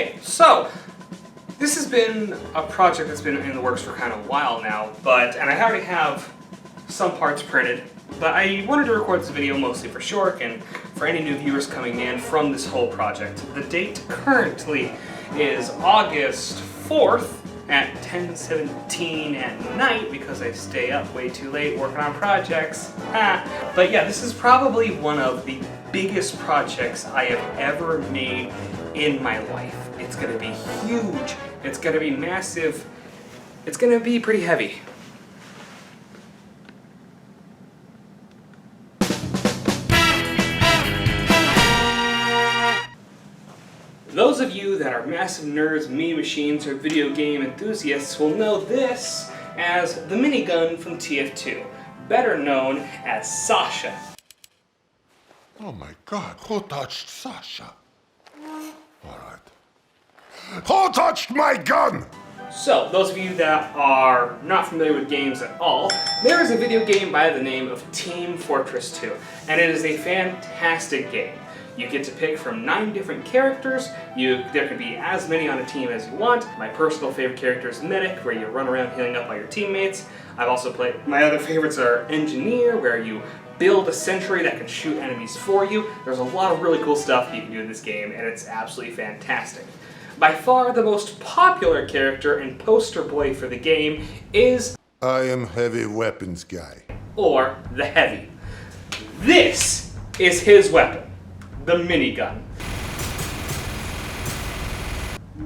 Okay, so this has been a project that's been in the works for kind of a while now, and I already have some parts printed, but I wanted to record this video mostly for Shork and for any new viewers coming in from this whole project. The date currently is August 4th at 10:17 at night because I stay up way too late working on projects. But yeah, this is probably one of the biggest projects I have ever made in my life. It's gonna be huge, it's gonna be massive, it's gonna be pretty heavy. Those of you that are massive nerds, meme machines, or video game enthusiasts will know this as the Minigun from TF2, better known as Sasha. Oh my God, who touched Sasha? All right. Who touched my gun? So, those of you that are not familiar with games at all, there is a video game by the name of Team Fortress 2, and it is a fantastic game. You get to pick from 9 different characters. There can be as many on a team as you want. My personal favorite character is Medic, where you run around healing up all your teammates. I've also played, my other favorites are Engineer, where you build a sentry that can shoot enemies for you. There's a lot of really cool stuff you can do in this game, and it's absolutely fantastic. By far the most popular character and poster boy for the game is... I am heavy weapons guy. Or the Heavy. This is his weapon. The Minigun.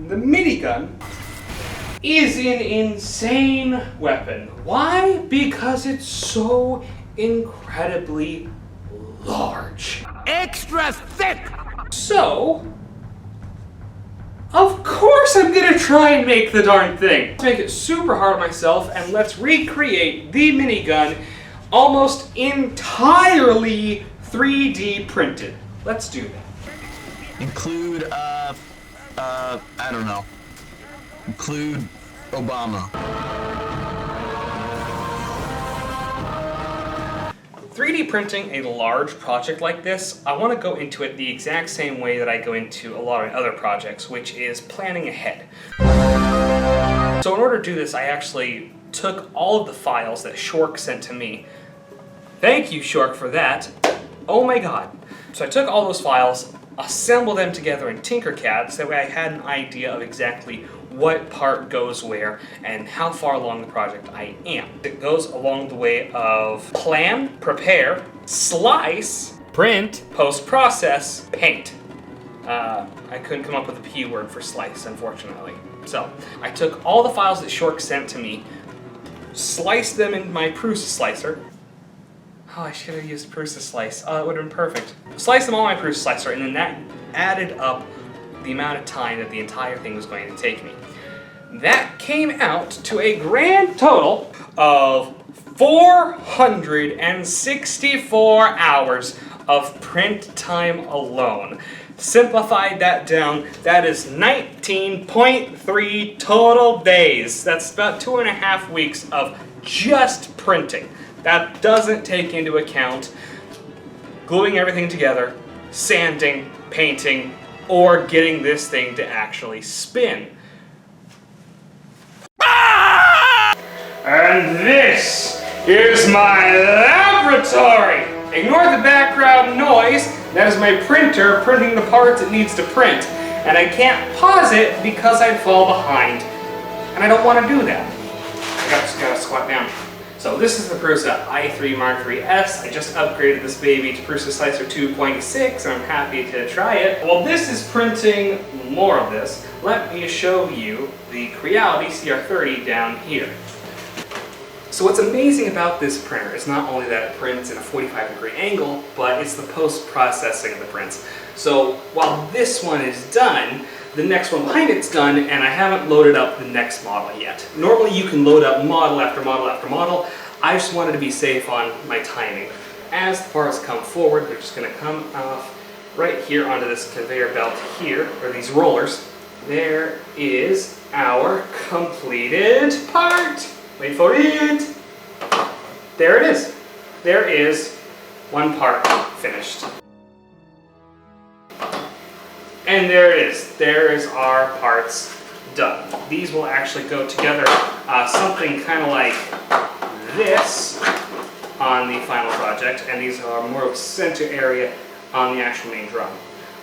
The Minigun is an insane weapon. Why? Because it's so incredibly large. Extra thick! So, of course I'm gonna try and make the darn thing. Let's make it super hard on myself and let's recreate the Minigun almost entirely 3D printed. Let's do that. Include, I don't know. Include Obama. 3D printing a large project like this, I want to go into it the exact same way that I go into a lot of other projects, which is planning ahead. So in order to do this, I actually took all of the files that Shork sent to me. Thank you, Shork, for that. Oh my god. So I took all those files, assembled them together in Tinkercad, so that way I had an idea of exactly what part goes where and how far along the project I am. It goes along the way of plan, prepare, slice, print, post-process, paint. I couldn't come up with a P word for slice, unfortunately. So I took all the files that Shork sent to me, sliced them in my Prusa slicer. Oh, I should have used Prusa slice. Oh, that would have been perfect. Sliced them all in my Prusa slicer, and then that added up the amount of time that the entire thing was going to take me. That came out to a grand total of 464 hours of print time alone. Simplified that down, that is 19.3 total days. That's about 2.5 weeks of just printing. That doesn't take into account gluing everything together, sanding, painting, or getting this thing to actually spin. And this is my laboratory! Ignore the background noise, that is my printer printing the parts it needs to print. And I can't pause it because I'd fall behind. And I don't want to do that. I just gotta squat down. So this is the Prusa i3 Mark III's. I just upgraded this baby to Prusa Slicer 2.6 and I'm happy to try it. While this is printing more of this, let me show you the Creality CR30 down here. So what's amazing about this printer is not only that it prints in a 45-degree angle, but it's the post-processing of the prints. So while this one is done, the next one behind it's done, and I haven't loaded up the next model yet. Normally you can load up model after model after model. I just wanted to be safe on my timing. As the parts come forward, they're just going to come off right here onto this conveyor belt here, or these rollers. There is our completed part. Wait for it. There it is. There is one part finished. And there it is. There is our parts done. These will actually go together something kind of like this on the final project, and these are more of a center area on the actual main drum.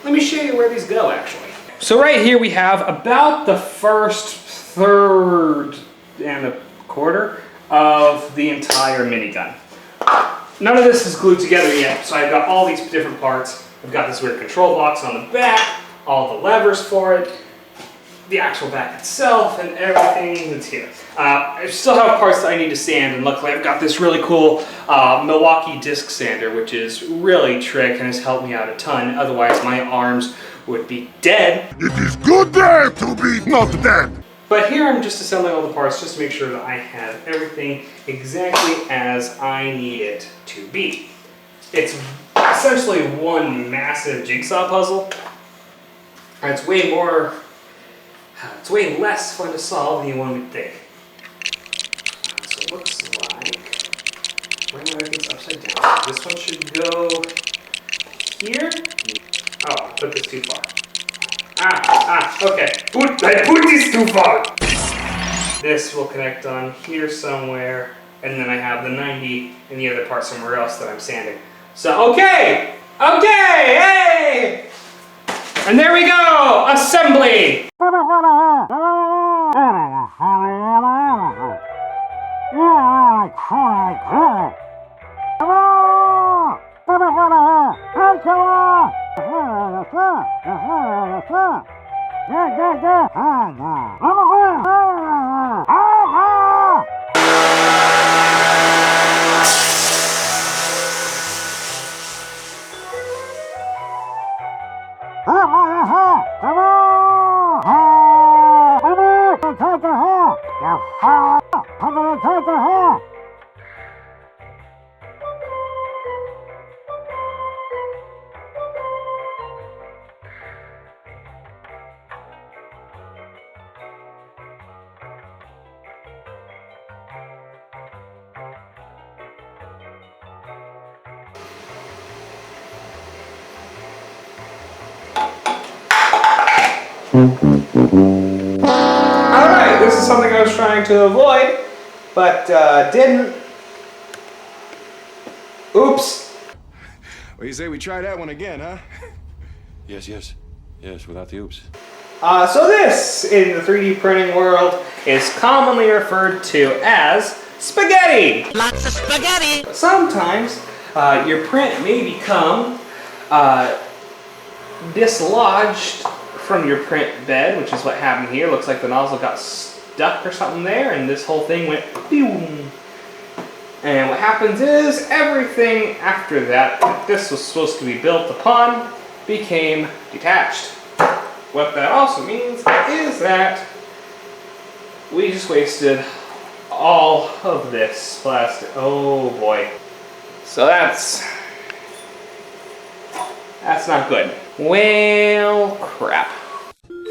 Let me show you where these go actually. So right here we have about the first third and a quarter of the entire minigun. None of this is glued together yet, so I've got all these different parts. I've got this weird control box on the back, all the levers for it, the actual back itself, and everything that's here. I still have parts that I need to sand, and luckily I've got this really cool Milwaukee disc sander, which is really trick and has helped me out a ton. Otherwise my arms would be dead. It is good there to be not dead. But here I'm just assembling all the parts just to make sure that I have everything exactly as I need it to be. It's essentially one massive jigsaw puzzle. And it's way less fun to solve than one would think. So it looks like, right now everything's upside down. This one should go here. Oh, I put this too far. Okay. I put this too far! This will connect on here somewhere, and then I have the 90 and the other part somewhere else that I'm sanding. So, okay! Okay! Hey! And there we go! Assembly! Alright, this is something I was trying to avoid, but didn't. Oops. Well, you say we try that one again, huh? Yes, without the oops. So this, in the 3D printing world, is commonly referred to as spaghetti. Lots of spaghetti. Sometimes your print may become dislodged from your print bed, which is what happened here. Looks like the nozzle got stuck or something there, and this whole thing went boom. And what happens is everything after that this was supposed to be built upon became detached. What that also means is that we just wasted all of this plastic. Oh boy. So that's not good. Well, crap.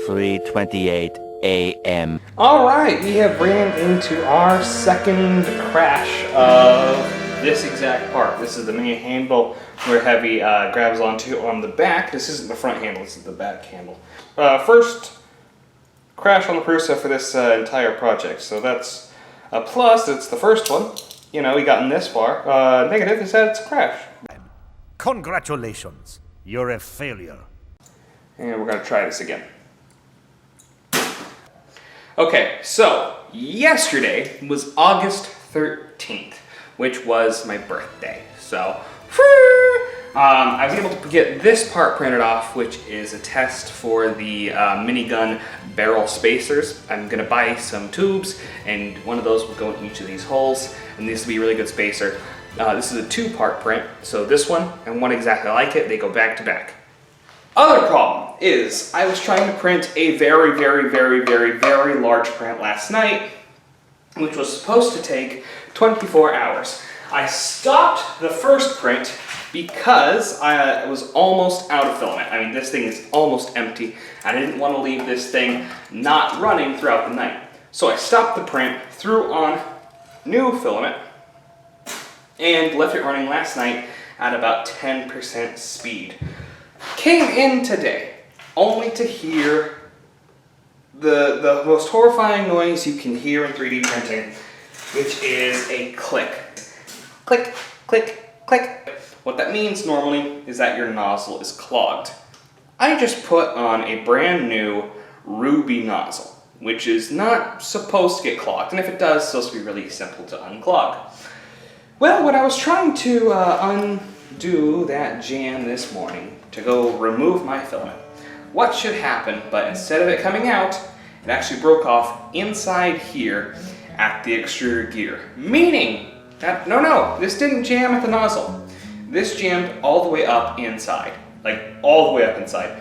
3:28 a.m. Alright, we have ran into our second crash of this exact part. This is the main handle where Heavy grabs onto on the back. This isn't the front handle, this is the back handle. First crash on the Prusa for this entire project. So that's a plus, it's the first one. You know, we gotten this far. Negative is that it's a crash. Congratulations, you're a failure. And we're gonna try this again. Okay, so yesterday was August 13th, which was my birthday. So, I was able to get this part printed off, which is a test for the minigun barrel spacers. I'm gonna buy some tubes, and one of those will go in each of these holes, and this will be a really good spacer. This is a two-part print, so this one and one exactly like it, they go back to back. Other problem is I was trying to print a very large print last night, which was supposed to take 24 hours. I stopped the first print because I was almost out of filament. I mean, this thing is almost empty, and I didn't want to leave this thing not running throughout the night. So I stopped the print, threw on new filament, and left it running last night at about 10% speed. Came in today, only to hear the most horrifying noise you can hear in 3D printing, which is a click. Click, click, click. What that means normally is that your nozzle is clogged. I just put on a brand new ruby nozzle, which is not supposed to get clogged, and if it does, it's supposed to be really simple to unclog. Well, when I was trying to undo that jam this morning to go remove my filament, what should happen, but instead of it coming out, it actually broke off inside here at the extruder gear. Meaning that, no, this didn't jam at the nozzle. This jammed all the way up inside, like all the way up inside,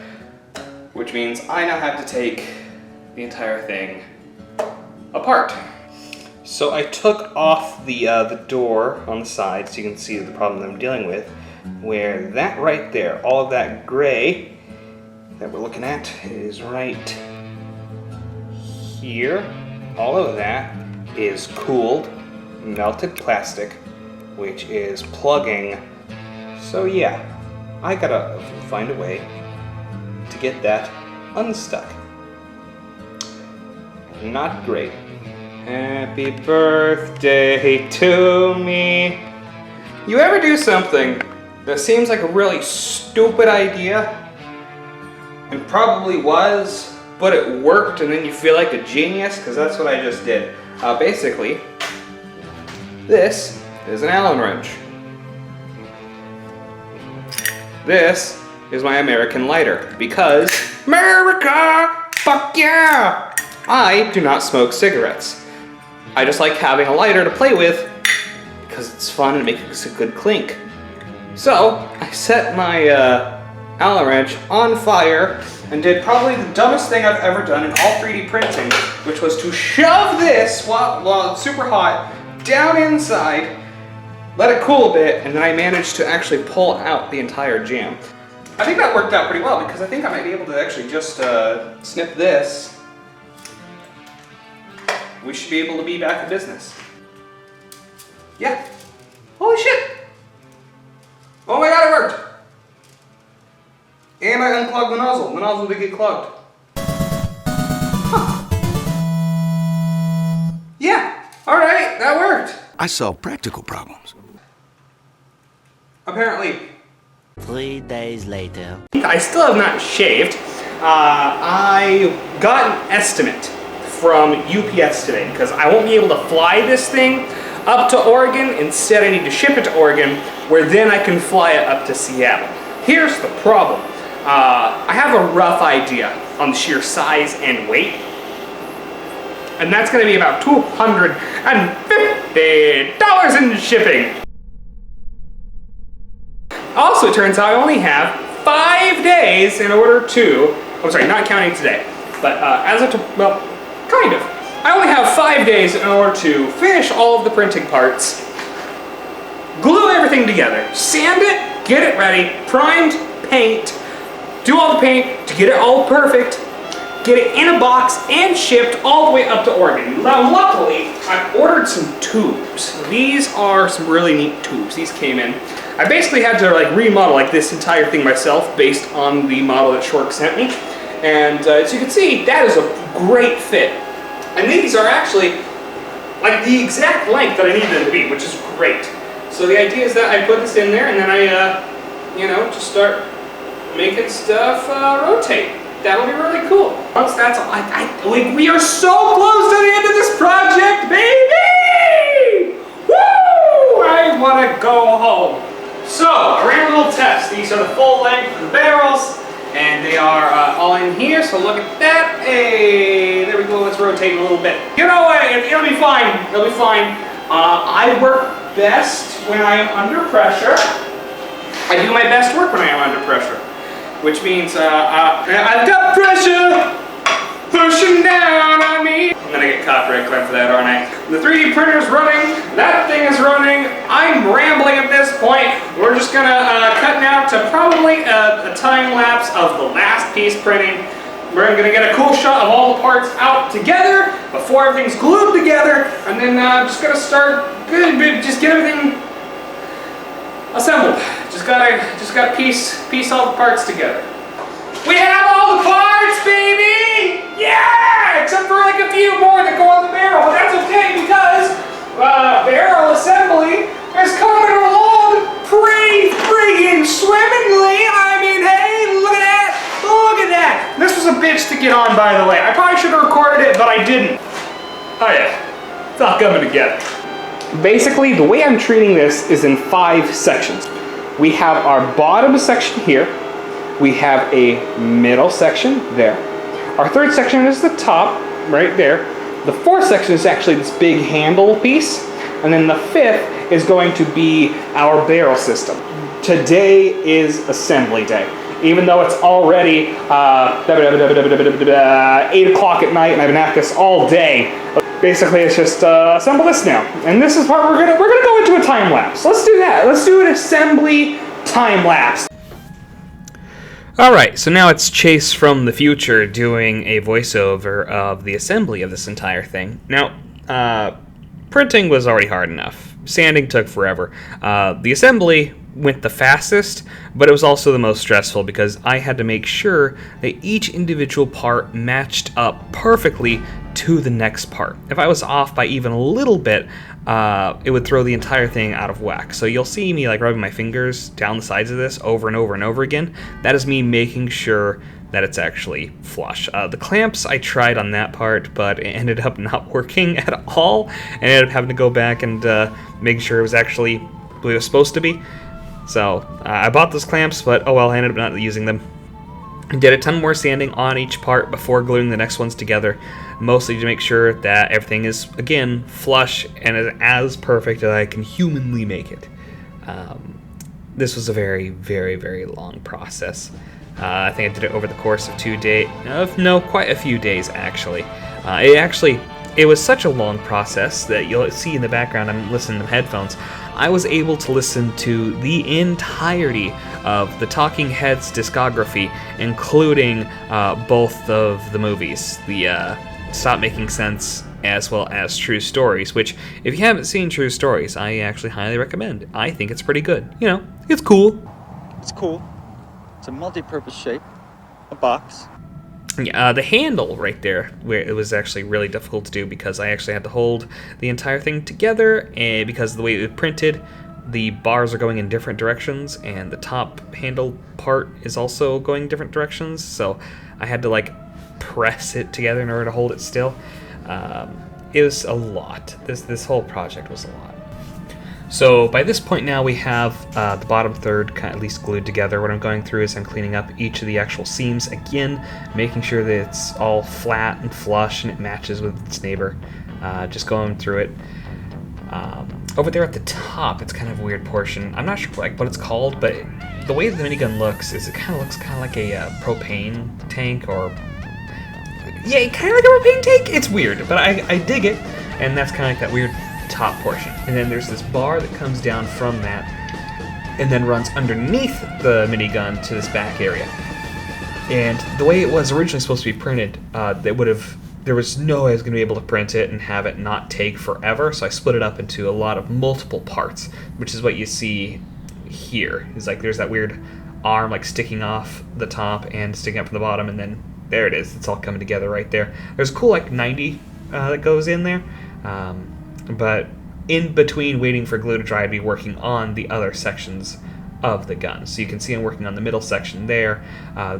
which means I now have to take the entire thing apart. So I took off the door on the side so you can see the problem that I'm dealing with, where that right there, all of that gray that we're looking at is right here. All of that is cooled, melted plastic, which is plugging. So yeah, I gotta find a way to get that unstuck. Not great. Happy birthday to me. You ever do something that seems like a really stupid idea and probably was, but it worked, and then you feel like a genius? Because that's what I just did. Basically, this is an Allen wrench. This is my American lighter, because America, fuck yeah! I do not smoke cigarettes. I just like having a lighter to play with because it's fun and makes a good clink. So I set my Allen wrench on fire and did probably the dumbest thing I've ever done in all 3D printing, which was to shove this while it's super hot down inside, let it cool a bit, and then I managed to actually pull out the entire jam. I think that worked out pretty well because I think I might be able to actually just snip this. We should be able to be back in business. Yeah. Holy shit! Oh my god, it worked! And I unclogged the nozzle. The nozzle did get clogged. Huh. Yeah, alright, that worked. I solve practical problems. Apparently. 3 days later. I still have not shaved. I got an estimate from UPS today because I won't be able to fly this thing up to Oregon. Instead, I need to ship it to Oregon, where then I can fly it up to Seattle. Here's the problem. I have a rough idea on the sheer size and weight, and that's going to be about $250 in shipping. Also, it turns out I only have 5 days in order to, I'm sorry, not counting today, but as of, well, kind of. I only have 5 days in order to finish all of the printing parts, glue everything together, sand it, get it ready, primed, paint, do all the paint to get it all perfect, get it in a box and shipped all the way up to Oregon. Now, luckily, I ordered some tubes. These are some really neat tubes. These came in. I basically had to like remodel like this entire thing myself based on the model that Shork sent me. And as you can see, that is a great fit. And these are actually like the exact length that I need them to be, which is great. So the idea is that I put this in there and then I, you know, just start making stuff rotate. That'll be really cool. Once that's all, like, we are so close to the end of this project, baby! Woo! I want to go home. So, I ran a little test. These are the full length of the barrels, and they are all in here, so look at that. Hey, there we go, let's rotate a little bit. You know what, it'll be fine, it'll be fine. I work best when I am under pressure. I do my best work when I am under pressure, which means I've got pressure pushing down on me. I'm gonna get copyright claim for that, aren't I? The 3D printer's running, that thing is running, I'm rambling at this point. We're just gonna cut now to probably a time lapse of the last piece printing. We're gonna get a cool shot of all the parts out together before everything's glued together, and then just gonna start, just get everything assembled. Just gotta piece all the parts together. We have all the parts, baby! Yeah! Except for like a few more that go on the barrel, but that's okay because barrel assembly is coming along pretty friggin' swimmingly. I mean, hey, look at that! Look at that! This was a bitch to get on, by the way. I probably should have recorded it, but I didn't. Oh yeah, it's all coming together. Basically, the way I'm treating this is in 5 sections. We have our bottom section here. We have a middle section there. Our third section is the top, right there. The fourth section is actually this big handle piece. And then the fifth is going to be our barrel system. Today is assembly day. Even though it's already 8 o'clock at night and I've been at this all day. Basically, it's just assemble this now. And this is what we're gonna go into a time lapse. Let's do that. Let's do an assembly time lapse. Alright, so now it's Chase from the future doing a voiceover of the assembly of this entire thing. Now, printing was already hard enough. Sanding took forever. The assembly went the fastest, but it was also the most stressful because I had to make sure that each individual part matched up perfectly to the next part. If I was off by even a little bit, it would throw the entire thing out of whack. So you'll see me like rubbing my fingers down the sides of this over and over and over again. That is me making sure that it's actually flush. The clamps I tried on that part, but it ended up not working at all. I ended up having to go back and make sure it was actually the way it was supposed to be. So I bought those clamps, but oh well, I ended up not using them. I did a ton more sanding on each part before gluing the next ones together, mostly to make sure that everything is, again, flush and as perfect as I can humanly make it. This was a very, very, very long process. I think I did it over the course of 2 days. No, quite a few days, actually. It was such a long process that you'll see in the background, I'm listening to headphones. I was able to listen to the entirety of the Talking Heads discography, including both of the movies, the Stop Making Sense as well as True Stories, which, if you haven't seen True Stories, I actually highly recommend. I think it's pretty good. You know, it's cool. It's cool. It's a multi-purpose shape. A box. Yeah, the handle right there, where it was actually really difficult to do because I actually had to hold the entire thing together, and because of the way it was printed, the bars are going in different directions, and the top handle part is also going different directions, so I had to like press it together in order to hold it still. It was a lot. This whole project was a lot. So by this point now we have the bottom third kind of at least glued together. What I'm going through is I'm cleaning up each of the actual seams again, making sure that it's all flat and flush and it matches with its neighbor. Just going through it. Over there at the top, it's kind of a weird portion. I'm not sure what it's called, but the way the minigun looks is it kind of looks like a propane tank, or yeah, kind of like a propane tank. It's weird, but I dig it, and that's kind of like that weird top portion. And then there's this bar that comes down from that and then runs underneath the minigun to this back area. And the way it was originally supposed to be printed, there was no way I was going to be able to print it and have it not take forever, so I split it up into a lot of multiple parts, which is what you see here. It's like there's that weird arm like sticking off the top and sticking up from the bottom, and then there it is. It's all coming together right there. There's a cool like 90 that goes in there. But in between waiting for glue to dry, I'd be working on the other sections of the gun. So you can see I'm working on the middle section there.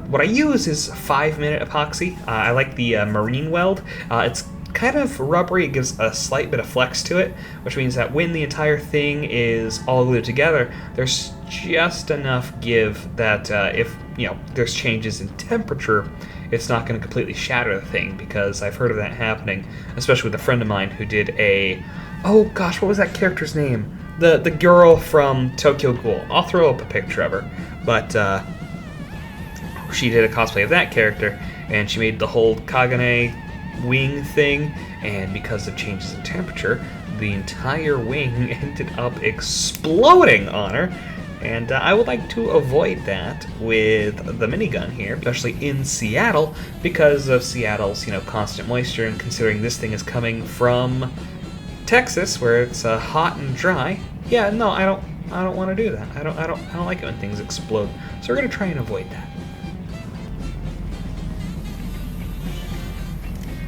What I use is 5-minute epoxy. I like the marine weld. It's kind of rubbery. It gives a slight bit of flex to it, which means that when the entire thing is all glued together, there's just enough give that if there's changes in temperature, it's not going to completely shatter the thing, because I've heard of that happening, especially with a friend of mine who did oh gosh, what was that character's name? The girl from Tokyo Ghoul. I'll throw up a picture of her, but she did a cosplay of that character, and she made the whole Kagane wing thing, and because of changes in temperature, the entire wing ended up exploding on her. And I would like to avoid that with the minigun here, especially in Seattle, because of Seattle's constant moisture, and considering this thing is coming from Texas, where it's hot and dry. Yeah, no, I don't want to do that. I don't like it when things explode. So we're gonna try and avoid that.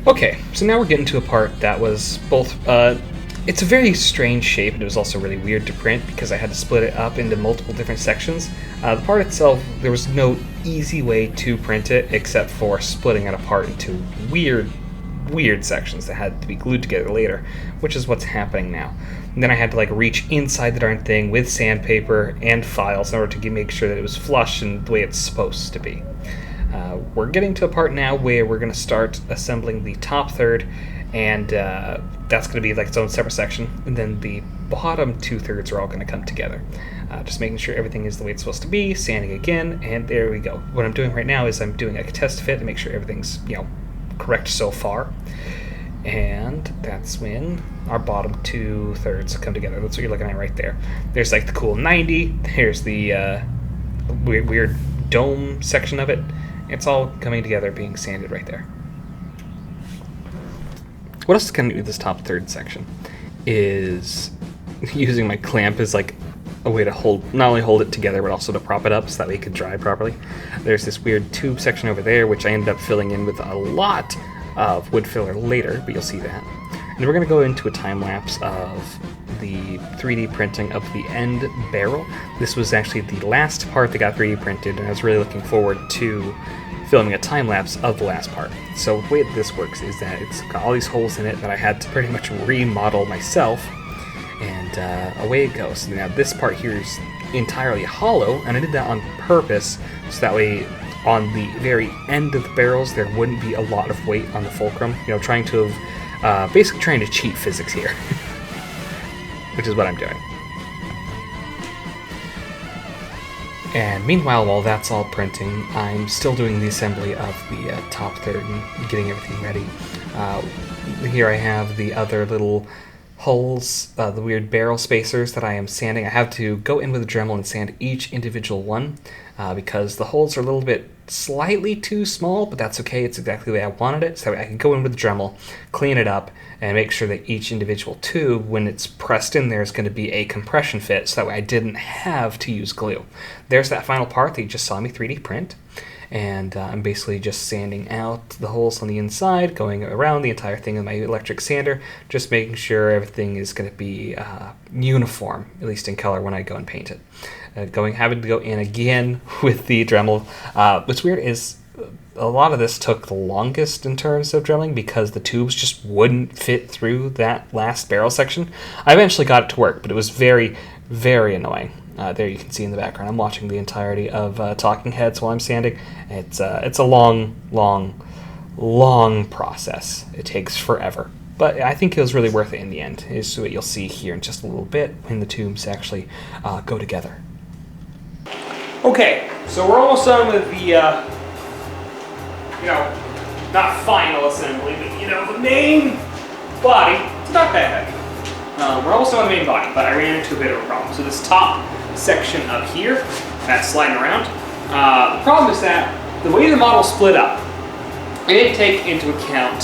Okay, so now we're getting to a part that was both, it's a very strange shape, and it was also really weird to print because I had to split it up into multiple different sections. The part itself, there was no easy way to print it except for splitting it apart into weird sections that had to be glued together later, which is what's happening now. And then I had to like reach inside the darn thing with sandpaper and files in order to make sure that it was flush and the way it's supposed to be. We're getting to a part now where we're going to start assembling the top third, and that's going to be like its own separate section, and then the bottom 2/3 are all going to come together. Just making sure everything is the way it's supposed to be, sanding again, and there we go. What I'm doing right now is I'm doing a test fit to make sure everything's, correct so far. And that's when our bottom 2/3 come together. That's what you're looking at right there. There's like the cool 90, there's the weird dome section of it. It's all coming together, being sanded right there. What else is going to do this top third section is using my clamp as like a way to not only hold it together, but also to prop it up so that way it could dry properly. There's this weird tube section over there, which I ended up filling in with a lot of wood filler later, but you'll see that. And we're going to go into a time lapse of the 3D printing of the end barrel. This was actually the last part that got 3D printed, and I was really looking forward to filming a time lapse of the last part. So the way that this works is that it's got all these holes in it that I had to pretty much remodel myself, and away it goes. Now this part here is entirely hollow, and I did that on purpose so that way on the very end of the barrels there wouldn't be a lot of weight on the fulcrum. Basically trying to cheat physics here. Which is what I'm doing. And meanwhile, while that's all printing, I'm still doing the assembly of the top third and getting everything ready. Here I have the other little holes, the weird barrel spacers that I am sanding. I have to go in with a Dremel and sand each individual one because the holes are a little bit slightly too small, but that's okay. It's exactly the way I wanted it, so I can go in with the Dremel, clean it up, and make sure that each individual tube, when it's pressed in there, is going to be a compression fit, so that way I didn't have to use glue. There's that final part that you just saw me 3D print, and I'm basically just sanding out the holes on the inside, going around the entire thing with my electric sander, just making sure everything is going to be uniform, at least in color, when I go and paint it. Having to go in again with the Dremel. What's weird is a lot of this took the longest in terms of dremeling because the tubes just wouldn't fit through that last barrel section. I eventually got it to work, but it was very, very annoying. There you can see in the background, I'm watching the entirety of Talking Heads while I'm sanding. It's a long, long, long process. It takes forever. But I think it was really worth it in the end, is what you'll see here in just a little bit when the tubes actually go together. Okay, so we're almost done with the, not final assembly, but, the main body. It's not that heavy. We're almost done with the main body, but I ran into a bit of a problem. So this top section up here, that's sliding around. The problem is that the way the model split up, I didn't take into account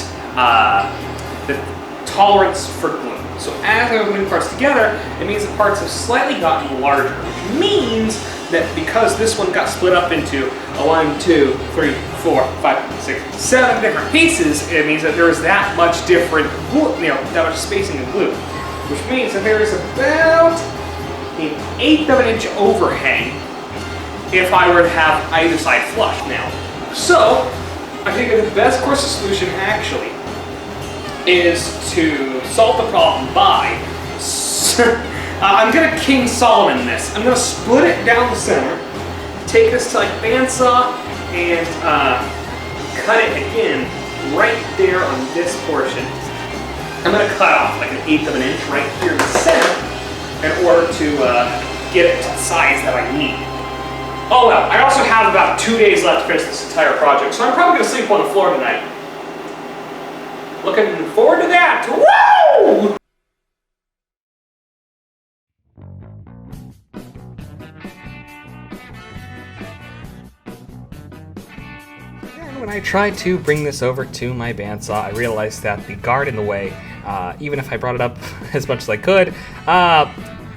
the tolerance for glue. So as I'm gluing parts together, it means the parts have slightly gotten larger, which means that because this one got split up into 1, 2, 3, 4, 5, 6, 7 different pieces, it means that there is that much different glue, that much spacing of glue, which means that there is about an 1/8 of an inch overhang if I were to have either side flush now. So I think that the best course of solution actually is to solve the problem by I'm gonna King Solomon this. I'm gonna split it down the center, take this to like bandsaw, and cut it again right there on this portion. I'm gonna cut off like an 1/8 of an inch right here in the center in order to get it to the size that I need. Oh well, I also have about 2 days left to finish this entire project, so I'm probably gonna sleep on the floor tonight. Looking forward to that. Woo! When I tried to bring this over to my bandsaw, I realized that the guard in the way, even if I brought it up as much as I could,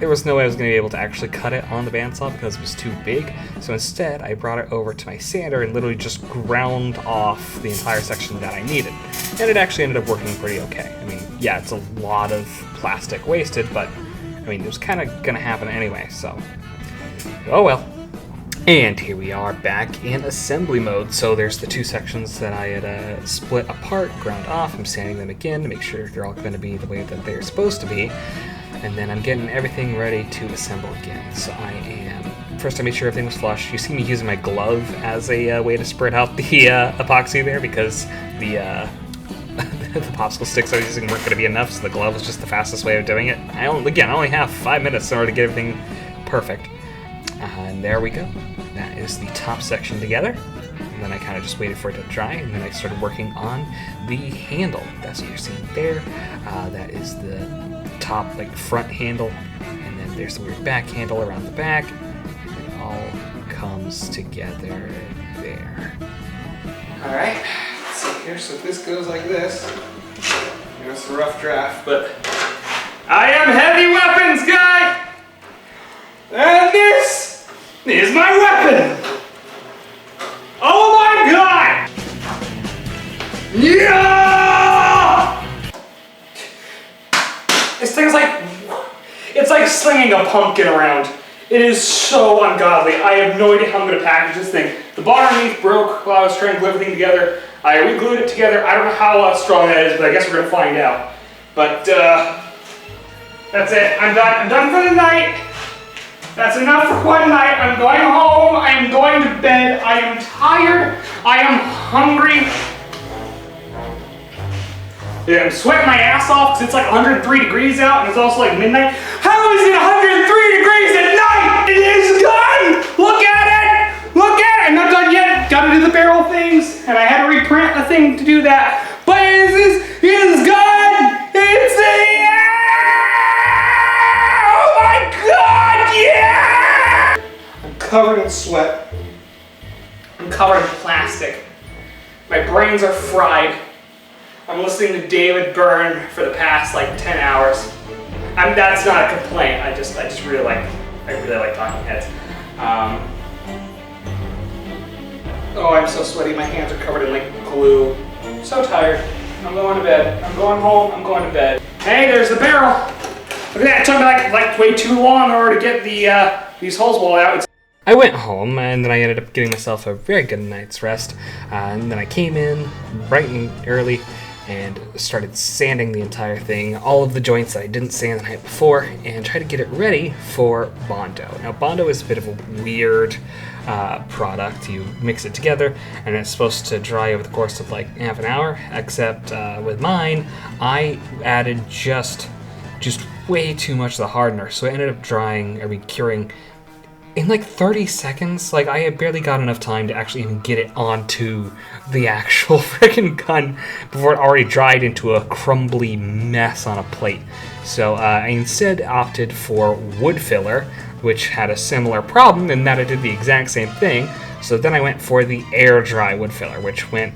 there was no way I was going to be able to actually cut it on the bandsaw because it was too big. So instead, I brought it over to my sander and literally just ground off the entire section that I needed. And it actually ended up working pretty okay. I mean, yeah, it's a lot of plastic wasted, but I mean, it was kind of going to happen anyway, so oh well. And here we are back in assembly mode. So there's the two sections that I had split apart, ground off. I'm sanding them again to make sure they're all going to be the way that they're supposed to be. And then I'm getting everything ready to assemble again. So first I made sure everything was flush. You see me using my glove as a way to spread out the epoxy there because the popsicle sticks I was using weren't going to be enough, so the glove was just the fastest way of doing it. I only have 5 minutes in order to get everything perfect. And there we go. That is the top section together. And then I kind of just waited for it to dry, and then I started working on the handle. That's what you're seeing there. That is the top, like, front handle, and then there's the weird back handle around the back. It all comes together there. All right, let's see here. So this goes like this. It's a rough draft, but I am heavy weapons guy, and this is my weapon. Oh my god! Yeah! This thing's like, it's like slinging a pumpkin around. It is so ungodly. I have no idea how I'm gonna package this thing. The bar underneath broke while I was trying to glue everything together. I re-glued it together. I don't know how strong that is, but I guess we're gonna find out. But that's it. I'm done. I'm done for the night. That's enough for one night. I'm going home. I am going to bed. I am tired. I am hungry. Yeah, I'm sweating my ass off because it's like 103 degrees out and it's also like midnight. How is it 103 degrees at night? It is done! Look at it! Look at it! I'm not done yet. Gotta do the barrel things, and I had to reprint a thing to do that. But it is gone! It's oh my god, yeah! I'm covered in sweat. I'm covered in plastic. My brains are fried. I'm listening to David Byrne for the past like 10 hours. That's not a complaint. I just really like Talking Heads. Oh, I'm so sweaty. My hands are covered in like glue. I'm so tired. I'm going to bed. I'm going home. I'm going to bed. Hey, there's the barrel. Look at that. It took me like way too long in order to get these holes walled out. I went home and then I ended up getting myself a very good night's rest. And then I came in bright and early and started sanding the entire thing, all of the joints that I didn't sand the night before, and tried to get it ready for Bondo. Now, Bondo is a bit of a weird product. You mix it together, and it's supposed to dry over the course of like half an hour, except with mine, I added just way too much of the hardener, so it ended up curing in like 30 seconds. Like, I had barely got enough time to actually even get it onto the actual freaking gun before it already dried into a crumbly mess on a plate. So I instead opted for wood filler, which had a similar problem in that it did the exact same thing. So then I went for the air dry wood filler, which went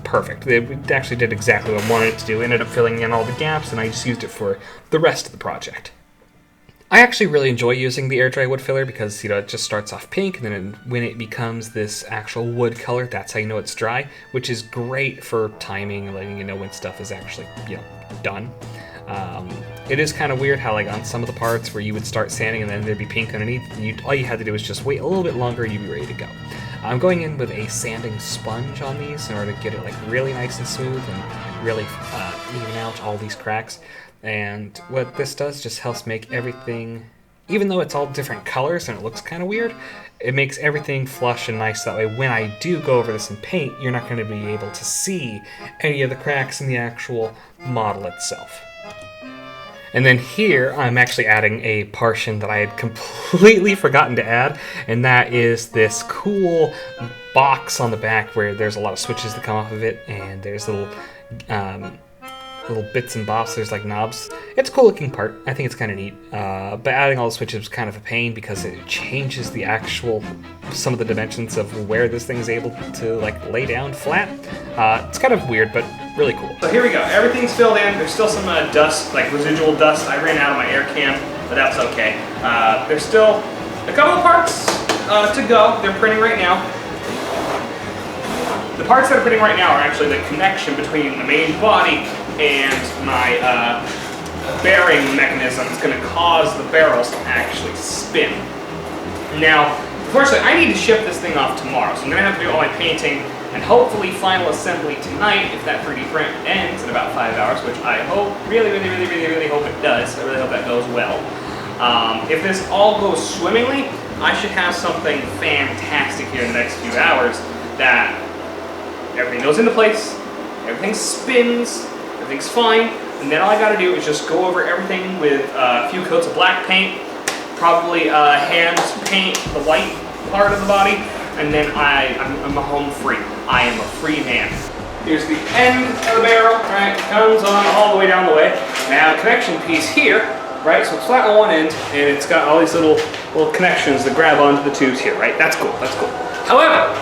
perfect. It actually did exactly what I wanted it to do. It ended up filling in all the gaps, and I just used it for the rest of the project. I actually really enjoy using the air dry wood filler because, it just starts off pink, and then when it becomes this actual wood color, that's how you know it's dry, which is great for timing and letting you know when stuff is actually, done. It is kind of weird how, like, on some of the parts where you would start sanding and then there'd be pink underneath, all you had to do was just wait a little bit longer and you'd be ready to go. I'm going in with a sanding sponge on these in order to get it, like, really nice and smooth and really even out all these cracks. And what this does just helps make everything, even though it's all different colors and it looks kind of weird, it makes everything flush and nice. That way when I do go over this in paint, you're not going to be able to see any of the cracks in the actual model itself. And then here, I'm actually adding a portion that I had completely forgotten to add, and that is this cool box on the back where there's a lot of switches that come off of it, and there's little bits and bobs, there's like knobs. It's a cool looking part. I think it's kind of neat. But adding all the switches was kind of a pain because it changes the some of the dimensions of where this thing is able to like lay down flat. It's kind of weird, but really cool. So here we go. Everything's filled in. There's still some dust, like residual dust. I ran out of my air can. but that's okay. There's still a couple of parts to go. They're printing right now. The parts that are printing right now are actually the connection between the main body and my bearing mechanism. It's going to cause the barrels to actually spin. Now, unfortunately, I need to ship this thing off tomorrow, so I'm going to have to do all my painting and hopefully final assembly tonight if that 3D print ends in about 5 hours, which I hope, really hope it does. I really hope that goes well. If this all goes swimmingly, I should have something fantastic here in the next few hours that everything goes into place, everything spins, everything's fine, and then all I gotta do is just go over everything with a few coats of black paint, probably hand paint the white part of the body, and then I'm home free. I am a free man. Here's the end of the barrel, right? It comes on all the way down the way. And I have a connection piece here, right? So it's flat on one end, and it's got all these little connections that grab onto the tubes here, right? That's cool, that's cool. However,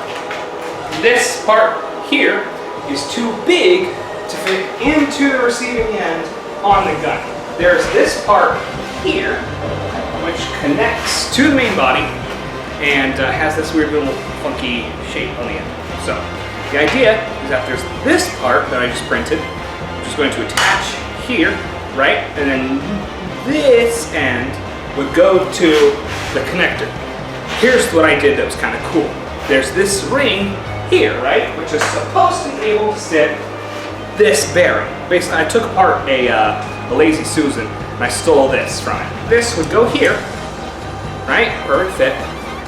this part here is too big to fit into the receiving end on the gun. There's this part here, which connects to the main body and has this weird little funky shape on the end. So the idea is that there's this part that I just printed, which is going to attach here, right? And then this end would go to the connector. Here's what I did that was kind of cool. There's this ring here, right, which is supposed to be able to sit this bearing. Basically, I took apart a Lazy Susan and I stole this from it. This would go here, right, perfect fit,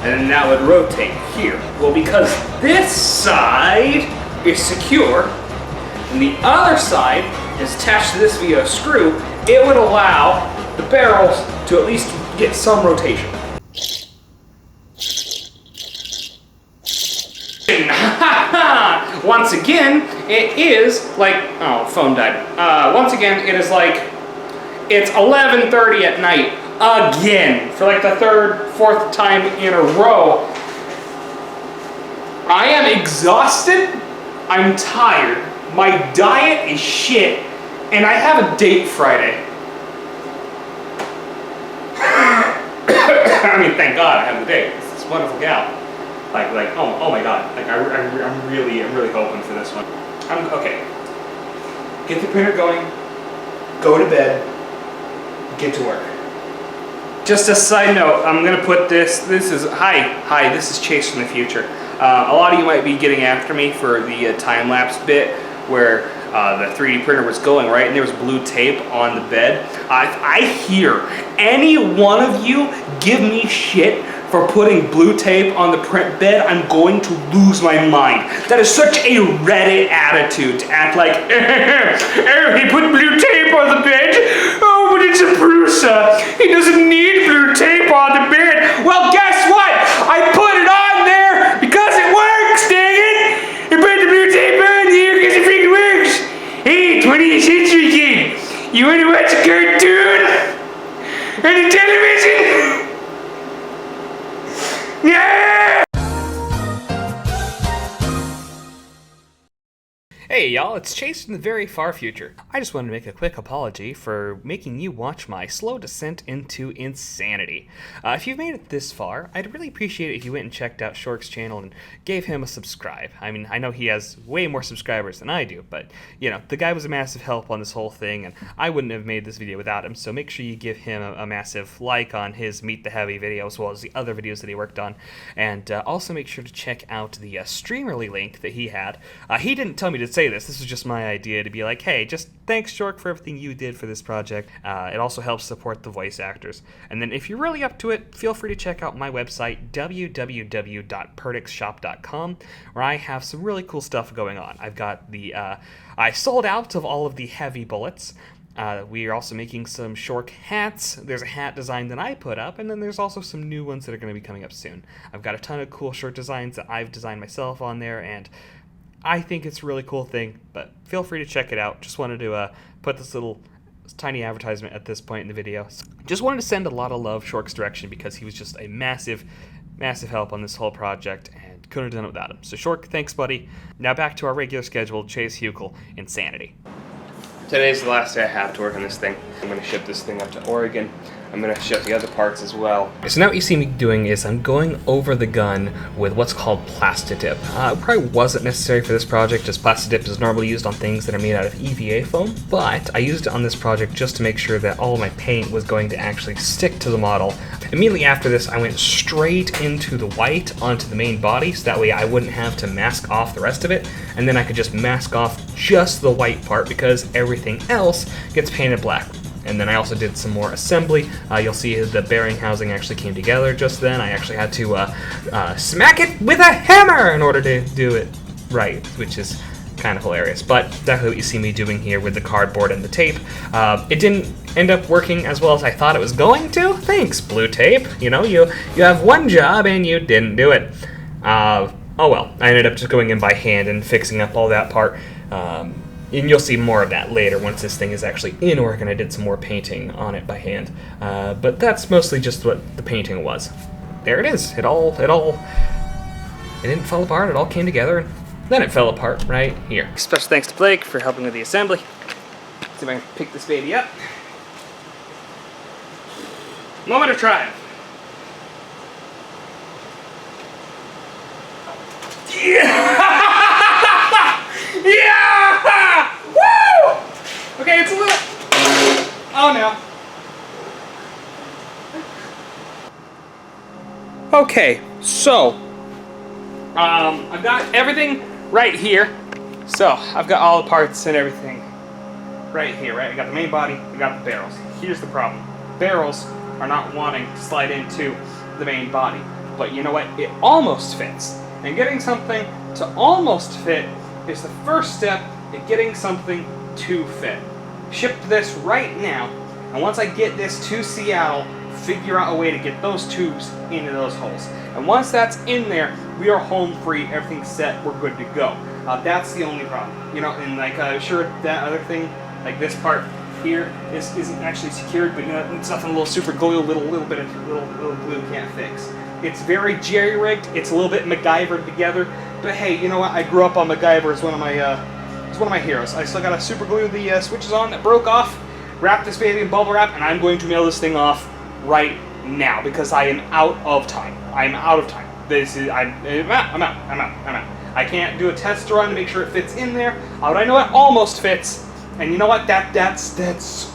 and then that would rotate here. Well, because this side is secure and the other side is attached to this via a screw, it would allow the barrels to at least get some rotation. Once again, it is like, oh, phone died. Once again, it is like, it's 11:30 at night, again, for like the third, fourth time in a row. I am exhausted, I'm tired, my diet is shit, and I have a date Friday. I mean, thank God I have the date. It's this wonderful gal. Oh my God! Like I'm really hoping for this one. Okay. Get the printer going. Go to bed. Get to work. Just a side note, I'm gonna put this. This is hi. This is Chase from the future. A lot of you might be getting after me for the time lapse bit where the 3D printer was going, right, and there was blue tape on the bed. I hear any one of you give me shit for putting blue tape on the print bed, I'm going to lose my mind. That is such a Reddit attitude to act like, oh, he put blue tape on the bed. Oh, but it's a Prusa. He doesn't need blue tape on the bed. Well, guess what? I put it on there because it works, dang it. I put the blue tape on there because it freaking works. Hey, 20th century kid, you want to watch a cartoon on the television? Yeah! Hey y'all, it's Chase from the very far future. I just wanted to make a quick apology for making you watch my slow descent into insanity. If you've made it this far, I'd really appreciate it if you went and checked out Shork's channel and gave him a subscribe. I mean, I know he has way more subscribers than I do, but, you know, the guy was a massive help on this whole thing, and I wouldn't have made this video without him, so make sure you give him a massive like on his Meet the Heavy video, as well as the other videos that he worked on, and also make sure to check out the Streamily link that he had. He didn't tell me to say this was just my idea to be like, hey, just thanks Shork for everything you did for this project. It also helps support the voice actors. And then if you're really up to it, feel free to check out my website, www.perdixshop.com, where I have some really cool stuff going on. I've got the, I sold out of all of the heavy bullets. We are also making some Shork hats. There's a hat design that I put up, and then there's also some new ones that are going to be coming up soon. I've got a ton of cool shirt designs that I've designed myself on there, and I think it's a really cool thing, but feel free to check it out. Just wanted to put this little tiny advertisement at this point in the video. Just wanted to send a lot of love Shork's direction because he was just a massive help on this whole project and couldn't have done it without him. So Shork, thanks buddy. Now back to our regular scheduled Chase Hukel insanity. Today's the last day I have to work on this thing. I'm going to ship this thing up to Oregon. I'm going to ship the other parts as well. So now what you see me doing is I'm going over the gun with what's called Plastidip. It probably wasn't necessary for this project, as Plastidip is normally used on things that are made out of EVA foam, but I used it on this project just to make sure that all of my paint was going to actually stick to the model. Immediately after this, I went straight into the white onto the main body, so that way I wouldn't have to mask off the rest of it, and then I could just mask off just the white part because everything else gets painted black. And then I also did some more assembly. You'll see the bearing housing actually came together just then. I actually had to smack it with a hammer in order to do it right, which is kind of hilarious. But exactly what you see me doing here with the cardboard and the tape. It didn't end up working as well as I thought it was going to. Thanks, blue tape. You know, you have one job and you didn't do it. Oh well, I ended up just going in by hand and fixing up all that part. And you'll see more of that later once this thing is actually in Oregon. I did some more painting on it by hand. But that's mostly just what the painting was. There it is. It didn't fall apart. It all came together. And then it fell apart right here. Special thanks to Blake for helping with the assembly. Let's see if I can pick this baby up. Moment of triumph. Yeah! Yeah! Woo! Okay, it's a little... Oh no. Okay, so I've got everything right here. So I've got all the parts and everything right here, right? I got the main body, I got the barrels. Here's the problem. Barrels are not wanting to slide into the main body. But you know what? It almost fits. And getting something to almost fit is the first step in getting something to fit. Ship this right now, and once I get this to Seattle, figure out a way to get those tubes into those holes. And once that's in there, we are home free, everything's set, we're good to go. That's the only problem. You know, and like, sure, that other thing, like this part here, isn't actually secured, but you know, it's nothing, a little super glue, little bit of little glue can't fix. It's very jerry-rigged, it's a little bit MacGyvered together, but hey, you know what, I grew up on MacGyver as one of my heroes. I still gotta super glue the switches on that broke off, wrap this baby in bubble wrap, and I'm going to mail this thing off right now, because I am out of time. I'm out of time. I'm out. I can't do a test run to make sure it fits in there, but I know it almost fits, and you know what, that's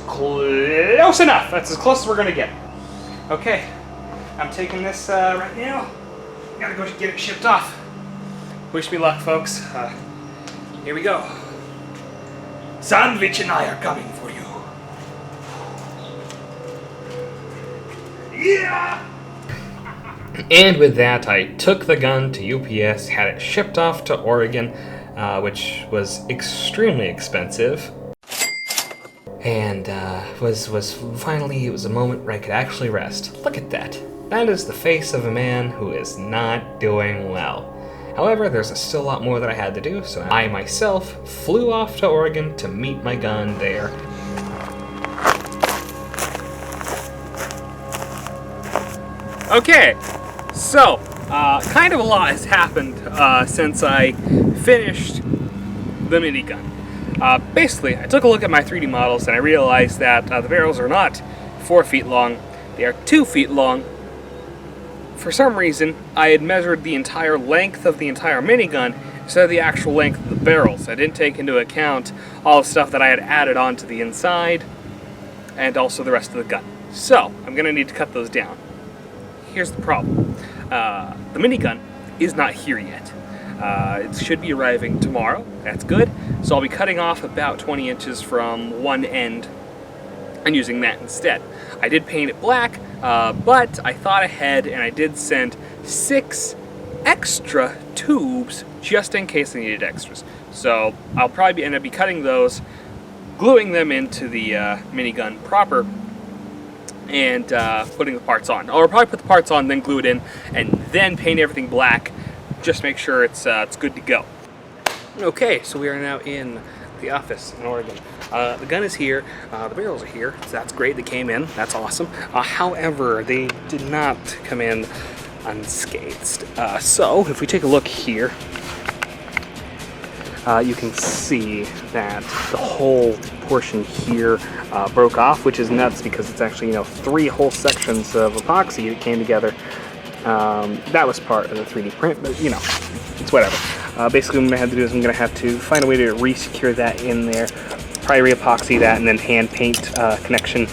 close enough. That's as close as we're gonna get. Okay. I'm taking this right now. Gotta go get it shipped off. Wish me luck, folks. Here we go. Sandwich and I are coming for you. Yeah! And with that, I took the gun to UPS, had it shipped off to Oregon, which was extremely expensive. And finally, it was a moment where I could actually rest. Look at that. That is the face of a man who is not doing well. However, there's still a lot more that I had to do, so I myself flew off to Oregon to meet my gun there. Okay, so kind of a lot has happened since I finished the minigun. Basically, I took a look at my 3D models and I realized that the barrels are not 4 feet long, they are 2 feet long. For some reason, I had measured the entire length of the entire minigun instead of the actual length of the barrels. I didn't take into account all the stuff that I had added onto the inside and also the rest of the gun. So, I'm going to need to cut those down. Here's the problem. The minigun is not here yet. It should be arriving tomorrow. That's good. So I'll be cutting off about 20 inches from one end and using that instead. I did paint it black, but I thought ahead and I did send 6 extra tubes just in case I needed extras. So I'll probably end up cutting those, gluing them into the minigun proper, and putting the parts on. Or probably put the parts on, then glue it in, and then paint everything black. Just make sure it's good to go. Okay, so we are now in the office in Oregon. The gun is here, the barrels are here, so that's great, they came in, that's awesome. However, they did not come in unscathed. So, if we take a look here, you can see that the whole portion here broke off, which is nuts because it's actually, 3 whole sections of epoxy that came together. That was part of the 3D print, but it's whatever. Basically what I'm gonna have to do is I'm gonna have to find a way to re-secure that in there, probably re-epoxy that, and then hand paint connection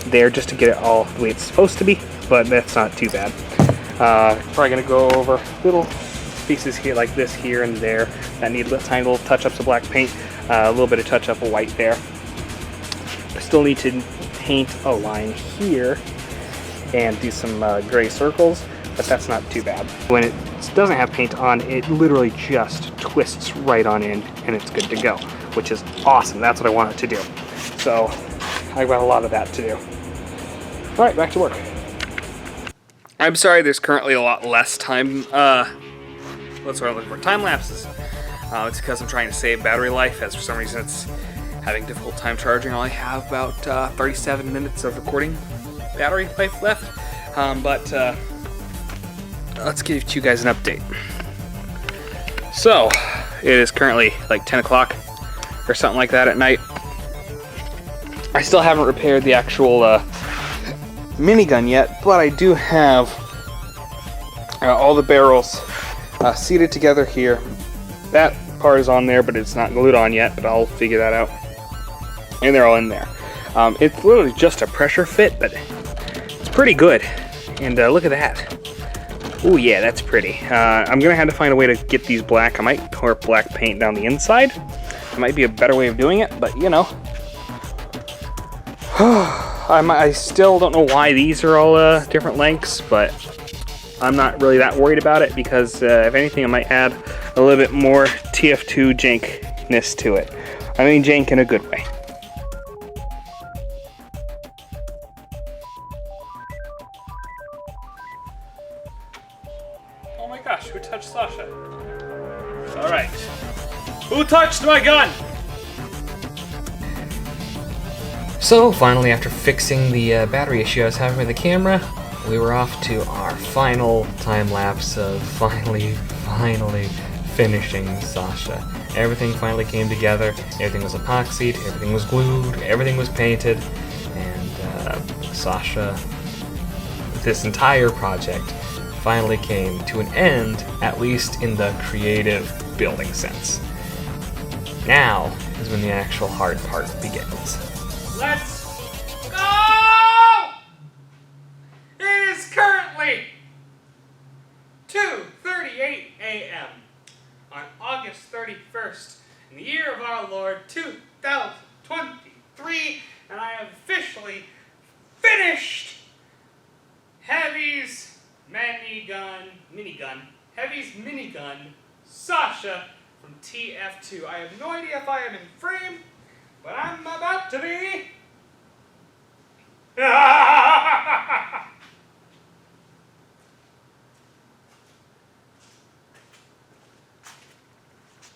there just to get it all the way it's supposed to be, but that's not too bad. Probably gonna go over little pieces here like this here and there that need tiny little touch-ups of black paint, a little bit of touch-up of white there. I still need to paint a line here and do some gray circles, but that's not too bad. When it doesn't have paint on, it literally just twists right on in and it's good to go, which is awesome. That's what I want it to do. So I've got a lot of that to do. All right, back to work. I'm sorry there's currently a lot less time. What's what I'm looking for? Time lapses. It's because I'm trying to save battery life, as for some reason it's having difficult time charging. I only have about 37 minutes of recording battery life left. Let's give you guys an update. So, it is currently like 10 o'clock or something like that at night. I still haven't repaired the actual minigun yet, but I do have all the barrels seated together here. That part is on there, but it's not glued on yet, but I'll figure that out. And they're all in there. It's literally just a pressure fit, but it's pretty good. And look at that. Oh yeah, that's pretty. I'm gonna have to find a way to get these black. I might pour black paint down the inside. It might be a better way of doing it, but I still don't know why these are all different lengths, but I'm not really that worried about it because if anything, I might add a little bit more TF2 jankness to it. I mean jank in a good way. Oh my gosh, who touched Sasha? Alright. Who touched my gun? So finally, after fixing the battery issue I was having with the camera, we were off to our final time lapse of finally finishing Sasha. Everything finally came together, everything was epoxied, everything was glued, everything was painted, and Sasha, this entire project, finally came to an end, at least in the creative building sense. Now is when the actual hard part begins. Let's go! It is currently 2:38 a.m. on August 31st in the year of our Lord 2023, and I have officially finished Heavy's Minigun, Sasha from TF2. I have no idea if I am in frame, but I'm about to be.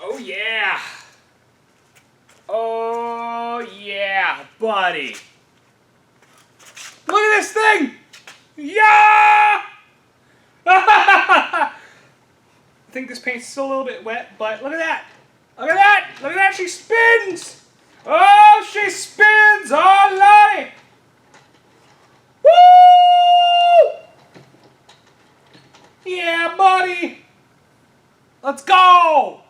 Oh yeah. Oh yeah, buddy. Look at this thing. Yeah! I think this paint's still a little bit wet, but look at that. Look at that. Look at that. She spins. Oh, she spins. Oh, lordy. Woo! Yeah, buddy. Let's go.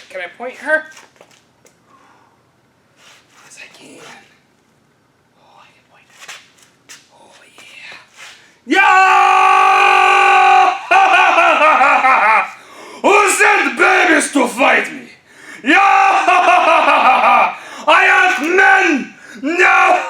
Can I point her? Yes, I can. Oh, I can point her. Oh, yeah. Yeah! Who sent the babies to fight me? Yeah! I ask men! No!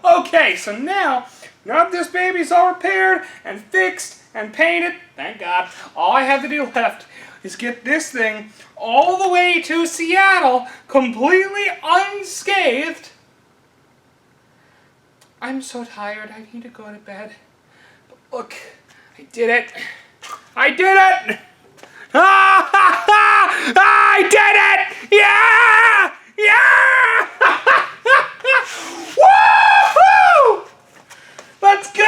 Woo! Okay, so now that this baby's all repaired and fixed and painted, thank God, all I have to do left is get this thing all the way to Seattle completely unscathed. I'm so tired, I need to go to bed. But look, I did it. I did it! I did it! Yeah! Yeah! Woohoo! Let's go!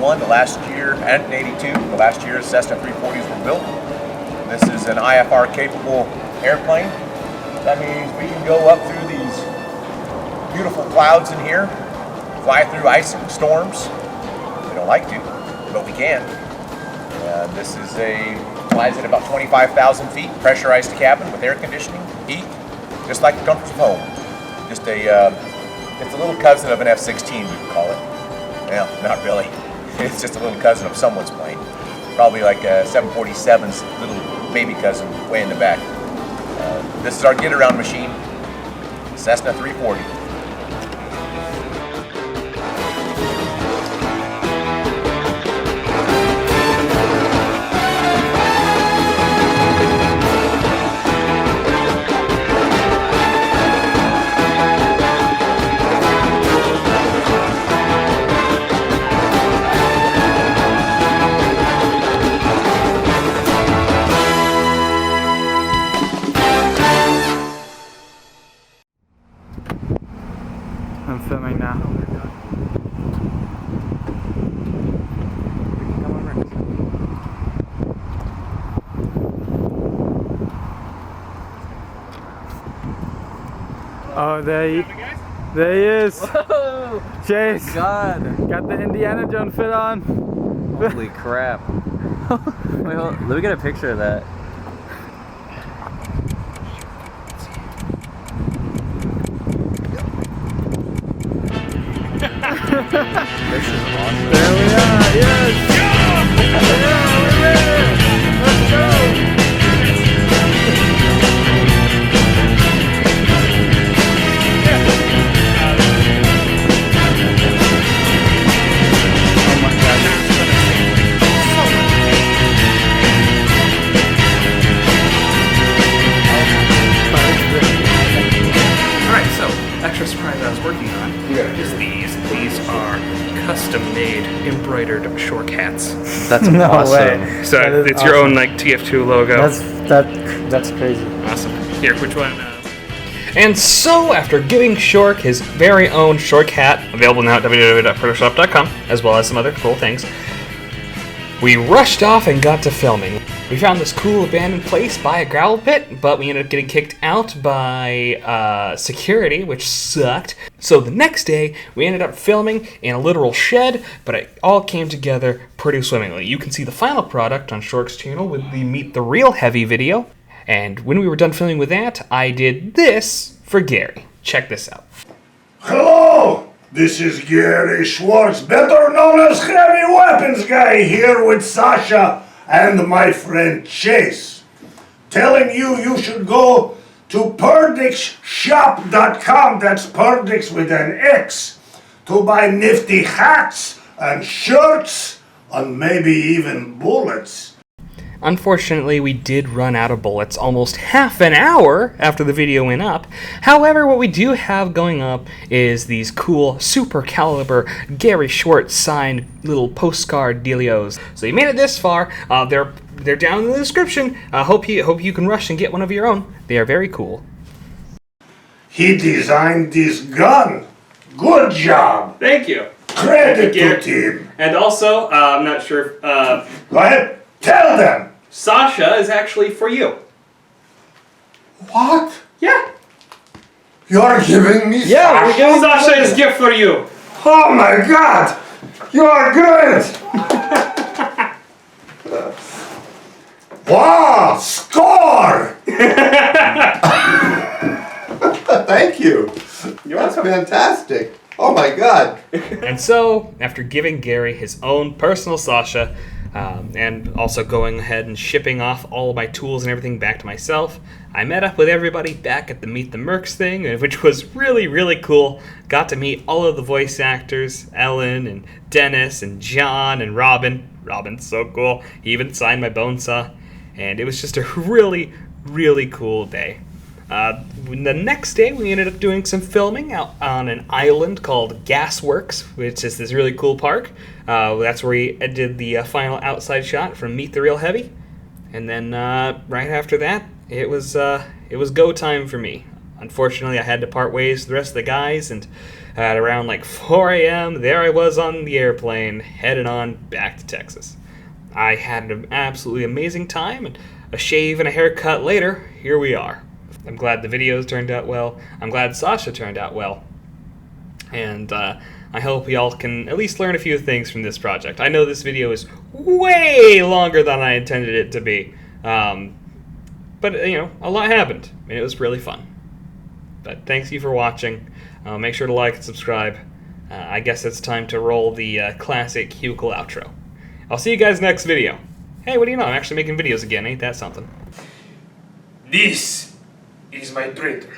81, the last year, and 82, the last year Cessna 340s were built. This is an IFR capable airplane. That means we can go up through these beautiful clouds in here, fly through ice and storms. We don't like to, but we can. This is flies at about 25,000 feet, pressurized cabin with air conditioning, heat, just like the comforts of home. Just it's a little cousin of an F-16, you can call it. Well, not really. It's just a little cousin of someone's plane. Probably like a 747's little baby cousin way in the back. This is our get-around machine, Cessna 340. I'm filming now. Oh, there he is. Whoa! Chase. God. Got the Indiana Jones fit on. Holy crap. Wait, hold, let me get a picture of that. This is awesome. There we are, yes! Yeah, we made it! Let's go! Oh my god, this is gonna sink so much. Alright, so, extra surprise I was working on is these. These are custom-made, embroidered Shork hats. That's No awesome. way. So That is it's your awesome. own like TF2 logo. That's crazy. Awesome. Here, which one? And so, after giving Shork his very own Shork hat, available now at www.photoshop.com, as well as some other cool things, we rushed off and got to filming. We found this cool abandoned place by a gravel pit, but we ended up getting kicked out by security, which sucked. So the next day, we ended up filming in a literal shed, but it all came together pretty swimmingly. You can see the final product on Shork's channel with the Meet the Real Heavy video. And when we were done filming with that, I did this for Gary. Check this out. Hello! This is Gary Schwartz, better known as Heavy Weapons Guy, here with Sasha and my friend Chase. Telling you should go to PERDIXshop.com, that's PERDIX with an X, to buy nifty hats and shirts and maybe even bullets. Unfortunately, we did run out of bullets almost half an hour after the video went up. However, what we do have going up is these cool super caliber Gary Schwartz signed little postcard dealios. So you made it this far. They're down in the description. Hope you can rush and get one of your own. They are very cool. He designed this gun. Good job. Thank you. Credit to team. And also, I'm not sure if, Go ahead, tell them. Sasha is actually for you. What? Yeah. You're giving me We're giving Sasha his gift for you. Oh my god! You're good! Wow! Score! Thank you. That's fantastic. Oh my god. And so, after giving Gary his own personal Sasha, and also going ahead and shipping off all of my tools and everything back to myself, I met up with everybody back at the Meet the Mercs thing, which was really, really cool. Got to meet all of the voice actors, Ellen and Dennis and John and Robin. Robin's so cool. He even signed my bone saw. And it was just a really, really cool day. The next day, we ended up doing some filming out on an island called Gasworks, which is this really cool park. That's where we did the final outside shot from Meet the Real Heavy. And then right after that, it was go time for me. Unfortunately, I had to part ways with the rest of the guys, and at around like 4 a.m., there I was on the airplane, headed on back to Texas. I had an absolutely amazing time, and a shave and a haircut later, here we are. I'm glad the videos turned out well. I'm glad Sasha turned out well. And I hope y'all can at least learn a few things from this project. I know this video is way longer than I intended it to be. But, you know, a lot happened, and it was really fun. But thanks you for watching. Make sure to like and subscribe. I guess it's time to roll the classic Hukel outro. I'll see you guys next video. Hey, what do you know? I'm actually making videos again. Ain't that something? This is my printer.